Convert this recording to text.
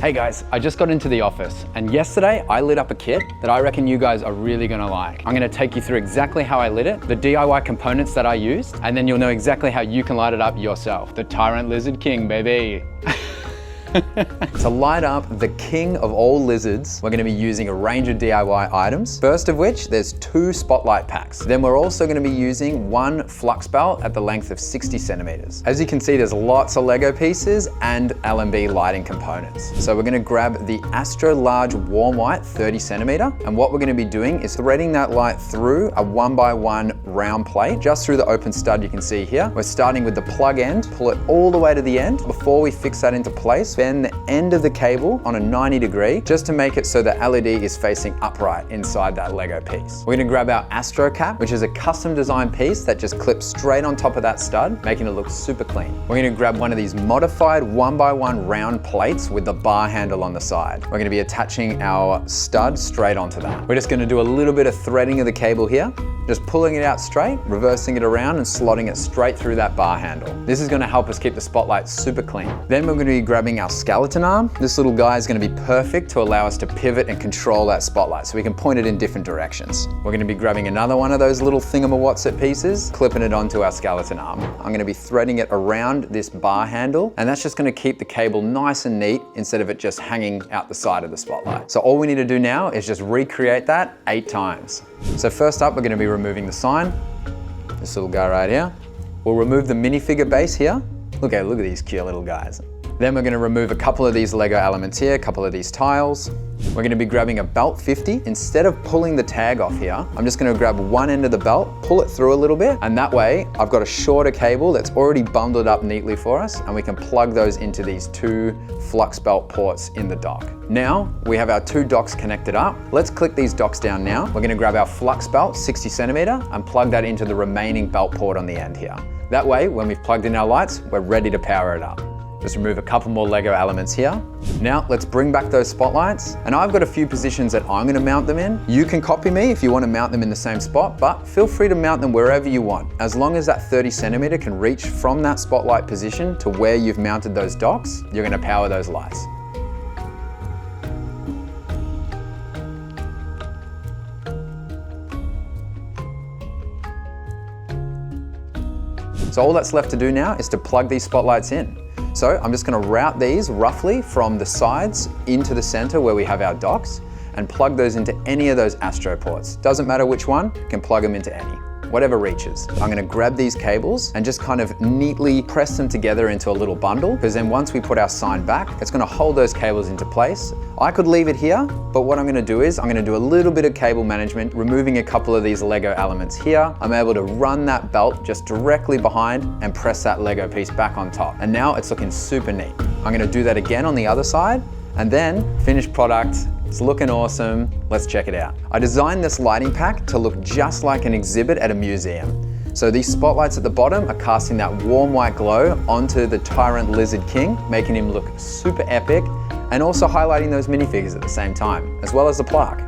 Hey guys, I just got into the office and yesterday I lit up a kit that I reckon you guys are really gonna like. I'm gonna take you through exactly how I lit it, the DIY components that I used, and then you'll know exactly how you can light it up yourself. The Tyrant Lizard King, baby. To light up the king of all lizards, we're going to be using a range of DIY items. First of which, there's 2 spotlight packs. Then we're also going to be using 1 flux belt at the length of 60 centimeters. As you can see, there's lots of Lego pieces and LMB lighting components. So we're going to grab the Astro large warm white 30 centimeter. And what we're going to be doing is threading that light through a 1x1 round plate, just through the open stud you can see here. We're starting with the plug end, pull it all the way to the end. Before we fix that into place, bend the end of the cable on a 90 degree, just to make it so the LED is facing upright inside that Lego piece. We're gonna grab our Astro cap, which is a custom designed piece that just clips straight on top of that stud, making it look super clean. We're gonna grab one of these modified 1x1 round plates with the bar handle on the side. We're gonna be attaching our stud straight onto that. We're just gonna do a little bit of threading of the cable here, just pulling it out straight, reversing it around and slotting it straight through that bar handle. This is gonna help us keep the spotlight super clean. Then we're gonna be grabbing our skeleton arm. This little guy is gonna be perfect to allow us to pivot and control that spotlight so we can point it in different directions. We're gonna be grabbing another one of those little thingamawatsit pieces, clipping it onto our skeleton arm. I'm gonna be threading it around this bar handle, and that's just gonna keep the cable nice and neat instead of it just hanging out the side of the spotlight. So all we need to do now is just recreate that 8 times. So first up, we're gonna be removing the sign, this little guy right here. We'll remove the minifigure base here. Look at these cute little guys. Then we're gonna remove a couple of these Lego elements here, a couple of these tiles. We're gonna be grabbing a belt 50. Instead of pulling the tag off here, I'm just gonna grab one end of the belt, pull it through a little bit, and that way I've got a shorter cable that's already bundled up neatly for us, and we can plug those into these 2 flux belt ports in the dock. Now, we have our 2 docks connected up. Let's click these docks down now. We're gonna grab our flux belt, 60 centimeter, and plug that into the remaining belt port on the end here. That way, when we've plugged in our lights, we're ready to power it up. Just remove a couple more Lego elements here. Now let's bring back those spotlights. And I've got a few positions that I'm gonna mount them in. You can copy me if you wanna mount them in the same spot, but feel free to mount them wherever you want. As long as that 30 centimeter can reach from that spotlight position to where you've mounted those docks, you're gonna power those lights. So all that's left to do now is to plug these spotlights in. So I'm just gonna route these roughly from the sides into the center where we have our docks and plug those into any of those Astro ports. Doesn't matter which one, you can plug them into any, whatever reaches. I'm gonna grab these cables and just kind of neatly press them together into a little bundle, because then once we put our sign back, it's gonna hold those cables into place. I could leave it here, but what I'm gonna do is I'm gonna do a little bit of cable management, removing a couple of these Lego elements here. I'm able to run that belt just directly behind and press that Lego piece back on top. And now it's looking super neat. I'm gonna do that again on the other side, and then finished product. It's looking awesome. Let's check it out. I designed this lighting pack to look just like an exhibit at a museum. So these spotlights at the bottom are casting that warm white glow onto the Tyrant Lizard King, making him look super epic, and also highlighting those minifigures at the same time, as well as the plaque.